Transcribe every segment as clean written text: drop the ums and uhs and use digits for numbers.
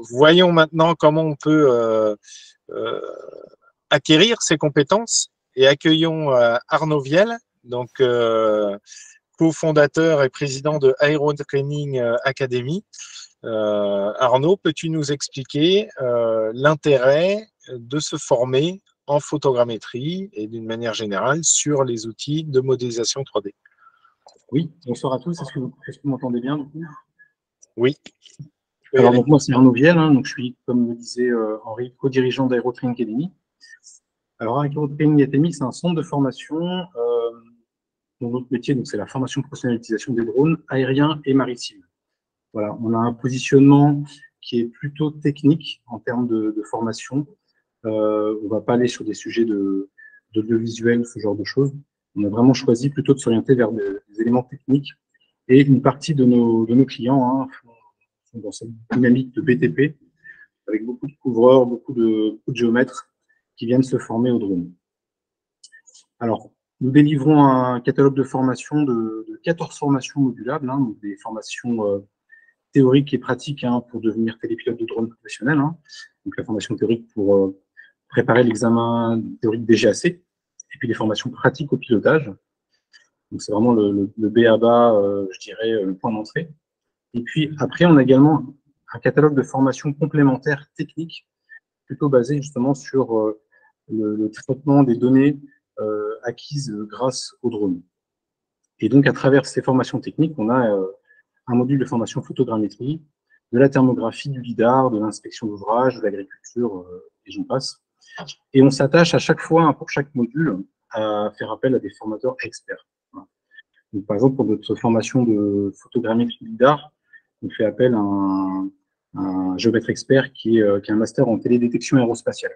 voyons maintenant comment on peut euh, acquérir ces compétences et accueillons Arnaud Viel, donc cofondateur et président de Aero Training Academy. Arnaud, peux-tu nous expliquer l'intérêt de se former en photogrammétrie et d'une manière générale sur les outils de modélisation 3D? Oui, bonsoir à tous. Est-ce que vous m'entendez bien du coup? Oui. Alors, donc, moi, c'est Arnaud Viel, hein, donc je suis, comme le disait Henri, co-dirigeant d'Aero Training Academy. Alors, Aero Training Academy, c'est un centre de formation dont notre métier, c'est la formation professionnelle d'utilisation des drones aériens et maritimes. Voilà, on a un positionnement qui est plutôt technique en termes de formation. On ne va pas aller sur des sujets d'audiovisuel, ce genre de choses. On a vraiment choisi plutôt de s'orienter vers des éléments techniques. Et une partie de nos clients sont dans cette dynamique de BTP, avec beaucoup de couvreurs, beaucoup de géomètres qui viennent se former au drone. Alors, nous délivrons un catalogue de formation de 14 formations modulables, donc des formations théoriques et pratiques pour devenir télépilote de drone professionnel. Donc, la formation théorique pour préparer l'examen théorique DGAC, et puis les formations pratiques au pilotage. Donc, c'est vraiment le B.A.-ba, je dirais, le point d'entrée. Et puis, après, on a également un catalogue de formations complémentaires techniques, plutôt basé justement sur le traitement des données acquises grâce au drone. Et donc, à travers ces formations techniques, on a un module de formation photogrammétrie, de la thermographie, du lidar, de l'inspection d'ouvrage, de l'agriculture, et j'en passe. Et on s'attache à chaque fois, pour chaque module, à faire appel à des formateurs experts. Donc, par exemple, pour notre formation de photogrammétrie lidar, on fait appel à un géomètre expert qui a un master en télédétection aérospatiale.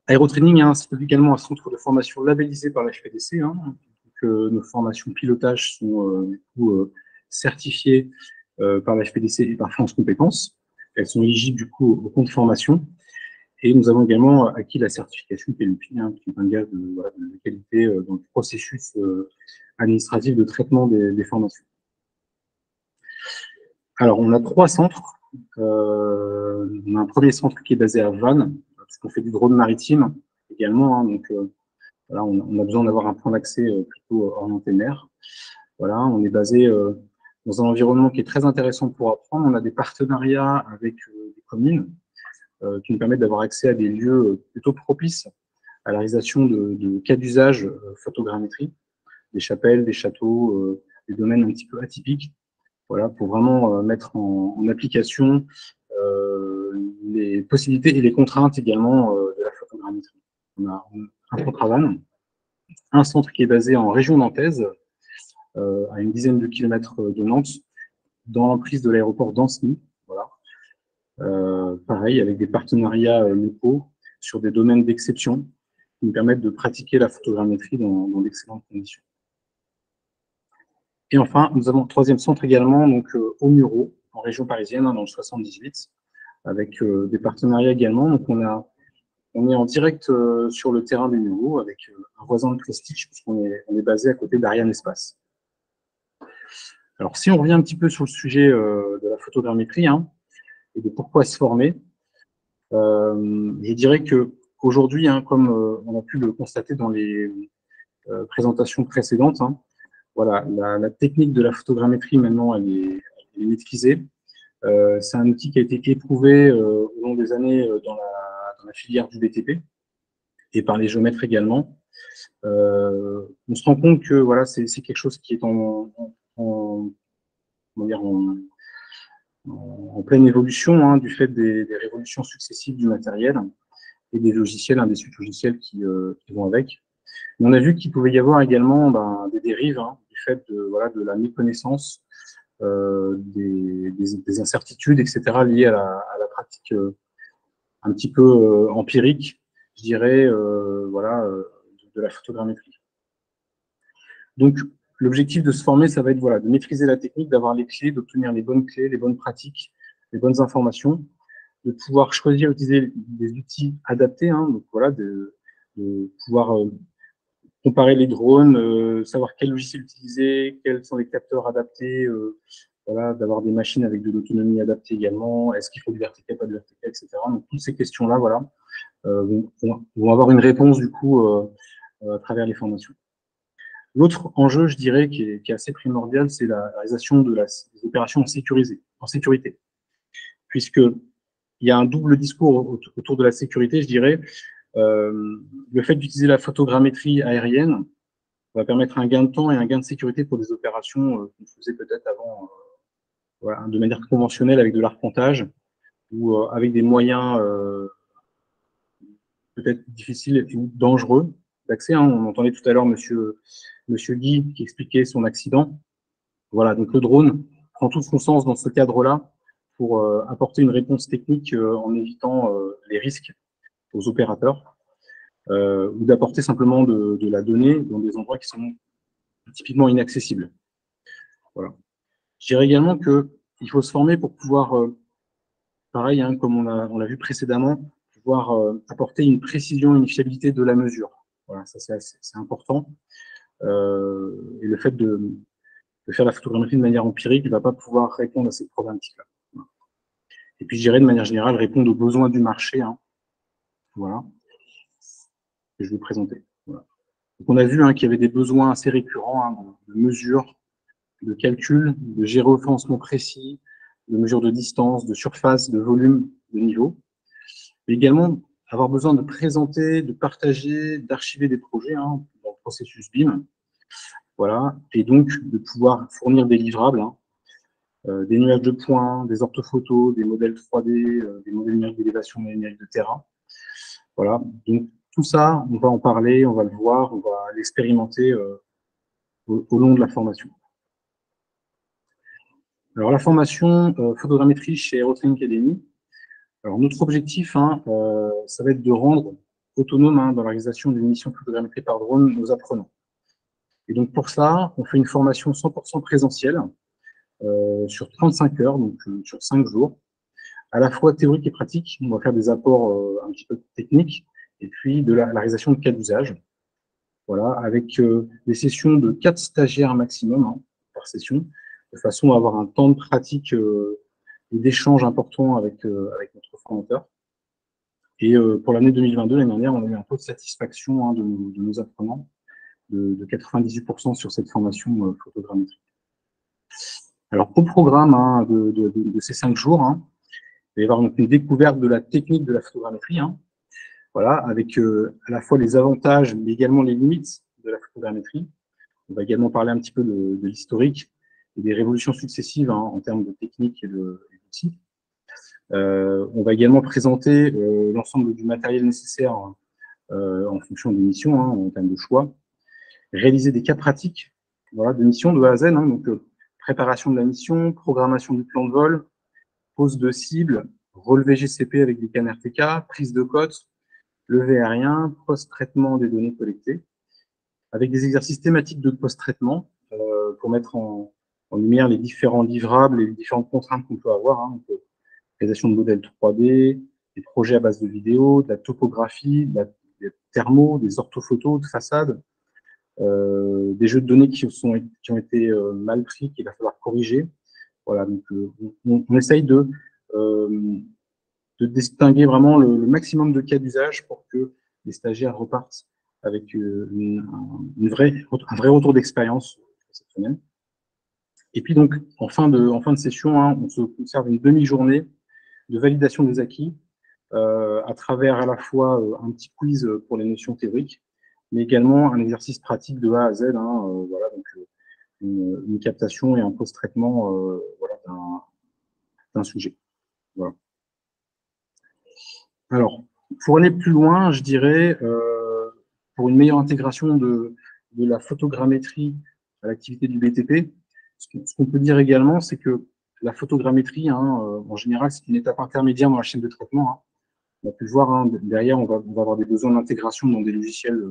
Aérotraining, c'est également un centre de formation labellisé par la FPDC. Nos formations pilotage sont du coup certifiées par la FPDC et par France Compétences. Elles sont éligibles du coup au compte formation. Et nous avons également acquis la certification PLUPI, qui est un gage de qualité dans le processus administratif de traitement des formations. Alors, on a 3 centres. On a un premier centre qui est basé à Vannes, parce qu'on fait du drone maritime également. Donc, voilà, on a besoin d'avoir un point d'accès plutôt orienté mer. Voilà, on est basé dans un environnement qui est très intéressant pour apprendre. On a des partenariats avec des communes qui nous permettent d'avoir accès à des lieux plutôt propices à la réalisation de cas d'usage photogrammétrie, des chapelles, des châteaux, des domaines un petit peu atypiques. Voilà, pour vraiment mettre en application les possibilités et les contraintes également de la photogrammétrie. On a un centre à Vannes, un centre qui est basé en région nantaise, à une dizaine de kilomètres de Nantes, dans l'emprise de l'aéroport d'Ancenis. Voilà. Pareil, avec des partenariats locaux sur des domaines d'exception qui nous permettent de pratiquer la photogrammétrie dans d'excellentes conditions. Et enfin, nous avons un troisième centre également, donc au Mureau, en région parisienne, dans le 78, avec des partenariats également. Donc on est en direct sur le terrain des Mureaux, avec un voisin de prestige, puisqu'on est basé à côté d'Ariane Espace. Alors, si on revient un petit peu sur le sujet de la photogrammétrie, et de pourquoi se former, je dirais qu'aujourd'hui, comme on a pu le constater dans les présentations précédentes, voilà, la technique de la photogrammétrie, maintenant, elle est maîtrisée. C'est un outil qui a été éprouvé au long des années dans la filière du BTP et par les géomètres également. On se rend compte que voilà, c'est quelque chose qui est en pleine évolution du fait des révolutions successives du matériel et des logiciels, des suites logiciels qui vont avec. Mais on a vu qu'il pouvait y avoir également des dérives du fait de la méconnaissance, des incertitudes, etc., liées à la pratique un petit peu empirique, je dirais, de la photogrammétrie. Donc, l'objectif de se former, ça va être de maîtriser la technique, d'avoir les clés, d'obtenir les bonnes clés, les bonnes pratiques, les bonnes informations, de pouvoir choisir, utiliser des outils adaptés, donc voilà, de pouvoir comparer les drones, savoir quel logiciel utiliser, quels sont les capteurs adaptés voilà, d'avoir des machines avec de l'autonomie adaptée également, est-ce qu'il faut du VRTK, pas de VRTK, etc. Donc, toutes ces questions-là, voilà, vont avoir une réponse, du coup, à travers les formations. L'autre enjeu, je dirais, qui est assez primordial, c'est la réalisation des opérations en sécurité, puisqu'il y a un double discours autour de la sécurité, je dirais. Le fait d'utiliser la photogrammétrie aérienne va permettre un gain de temps et un gain de sécurité pour des opérations qu'on faisait peut-être avant voilà, de manière conventionnelle avec de l'arpentage ou avec des moyens peut-être difficiles ou dangereux d'accès. Hein. On entendait tout à l'heure monsieur Guy qui expliquait son accident. Voilà, donc le drone prend tout son sens dans ce cadre-là pour apporter une réponse technique en évitant les risques aux opérateurs ou d'apporter simplement de la donnée dans des endroits qui sont typiquement inaccessibles. Voilà. Je dirais également qu'il faut se former pour pouvoir, pareil, hein, comme on l'a vu précédemment, pouvoir apporter une précision et une fiabilité de la mesure. Voilà, ça c'est important. Et le fait de faire la photogrammétrie de manière empirique, il ne va pas pouvoir répondre à ces problématiques-là. Voilà. Et puis, je dirais de manière générale, répondre aux besoins du marché, hein, voilà, que je vais présenter. Voilà. Donc, on a vu hein, qu'il y avait des besoins assez récurrents hein, de mesure, de calcul, de géoréférencement précis, de mesure de distance, de surface, de volume, de niveau. Mais également, avoir besoin de présenter, de partager, d'archiver des projets hein, dans le processus BIM. Voilà, et donc de pouvoir fournir des livrables, hein, des nuages de points, des orthophotos, des modèles 3D, des modèles numériques d'élévation et numériques de terrain. Voilà, donc tout ça, on va en parler, on va le voir, on va l'expérimenter au long de la formation. Alors la formation photogrammétrie chez Aerotrain Academy, alors notre objectif, hein, ça va être de rendre autonome hein, dans l'organisation des missions photogrammétriques par drone nos apprenants. Et donc pour ça, on fait une formation 100% présentielle sur 35 heures, donc sur 5 jours, à la fois théorique et pratique. On va faire des apports un petit peu techniques et puis de la réalisation de cas d'usage. Voilà, avec des sessions de 4 stagiaires maximum hein, par session, de façon à avoir un temps de pratique et d'échange important avec notre formateur. Et pour l'année 2022, l'année dernière, on a eu un taux de satisfaction hein, de nos apprenants de 98% sur cette formation photogrammétrique. Alors, au programme hein, de ces 5 jours, hein, il va y avoir une découverte de la technique de la photogrammétrie, hein, voilà, avec à la fois les avantages, mais également les limites de la photogrammétrie. On va également parler un petit peu de l'historique et des révolutions successives hein, en termes de technique et d'outils. On va également présenter l'ensemble du matériel nécessaire en fonction des missions, hein, en termes de choix. Réaliser des cas pratiques voilà, de mission de A à Z, hein, donc préparation de la mission, programmation du plan de vol, pose de cible, relevé GCP avec des cannes RTK, prise de cote, levé aérien, post-traitement des données collectées, avec des exercices thématiques de post-traitement pour mettre en lumière les différents livrables et les différentes contraintes qu'on peut avoir. Hein, donc, réalisation de modèles 3D, des projets à base de vidéos, de la topographie, des thermos, des orthophotos de façade, des jeux de données qui ont été mal pris, qu'il va falloir corriger. Voilà, donc on essaye de distinguer vraiment le maximum de cas d'usage pour que les stagiaires repartent avec un vrai retour d'expérience cette semaine. Et puis donc, en fin de session, hein, on se conserve une demi-journée de validation des acquis à travers à la fois un petit quiz pour les notions théoriques, mais également un exercice pratique de A à Z, hein, voilà, donc une captation et un post-traitement voilà, d'un sujet. Voilà. Alors, pour aller plus loin, je dirais, pour une meilleure intégration de la photogrammétrie à l'activité du BTP, ce qu'on peut dire également, c'est que la photogrammétrie, hein, en général, c'est une étape intermédiaire dans la chaîne de traitement. Hein. On a pu le voir, hein, derrière, on va avoir des besoins d'intégration dans des logiciels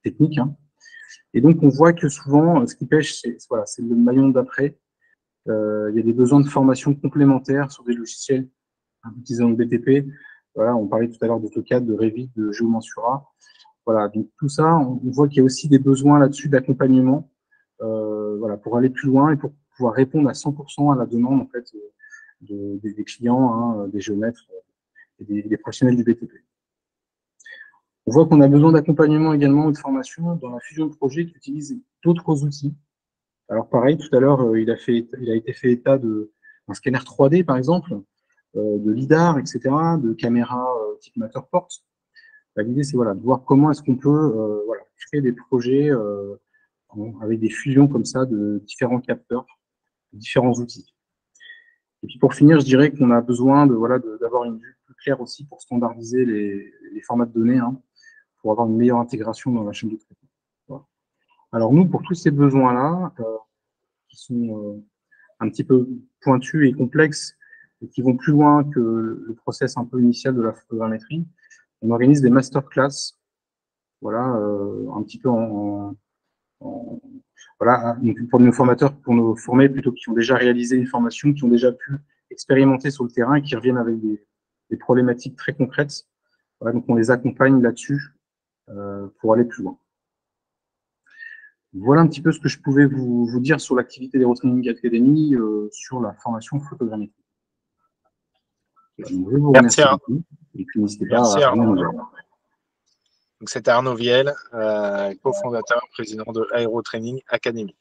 techniques. Hein. Et donc, on voit que souvent, ce qui pêche, c'est voilà, le maillon d'après. Il y a des besoins de formation complémentaires sur des logiciels utilisant le BTP. Voilà, on parlait tout à l'heure d'AutoCAD, de Revit, de Geomensura. Voilà, donc tout ça, on voit qu'il y a aussi des besoins là-dessus d'accompagnement voilà, pour aller plus loin et pour pouvoir répondre à 100% à la demande en fait, des clients, hein, des géomètres et des professionnels du BTP. On voit qu'on a besoin d'accompagnement également et de formation dans la fusion de projets qui utilisent d'autres outils. Alors pareil, tout à l'heure, il a été fait état d'un scanner 3D, par exemple, de lidar, etc., de caméras type Matterport. L'idée, c'est voilà, de voir comment est-ce qu'on peut voilà, créer des projets avec des fusions comme ça de différents capteurs, de différents outils. Et puis pour finir, je dirais qu'on a besoin voilà, d'avoir une vue plus claire aussi pour standardiser les formats de données, hein, pour avoir une meilleure intégration dans la chaîne de traitement. Voilà. Alors nous, pour tous ces besoins-là, qui sont un petit peu pointus et complexes, et qui vont plus loin que le process un peu initial de la photogrammétrie, on organise des masterclass, voilà, un petit peu voilà, pour nos formateurs, pour nos formés plutôt, qui ont déjà réalisé une formation, qui ont déjà pu expérimenter sur le terrain et qui reviennent avec des problématiques très concrètes. Voilà, donc on les accompagne là-dessus pour aller plus loin. Voilà un petit peu ce que je pouvais vous dire sur l'activité d'Aerotraining Academy sur la formation photogrammétrique. Je vous remercie beaucoup et puis n'hésitez pas à nous rejoindre. Donc c'était Arnaud Viel, cofondateur, président de Aerotraining Academy.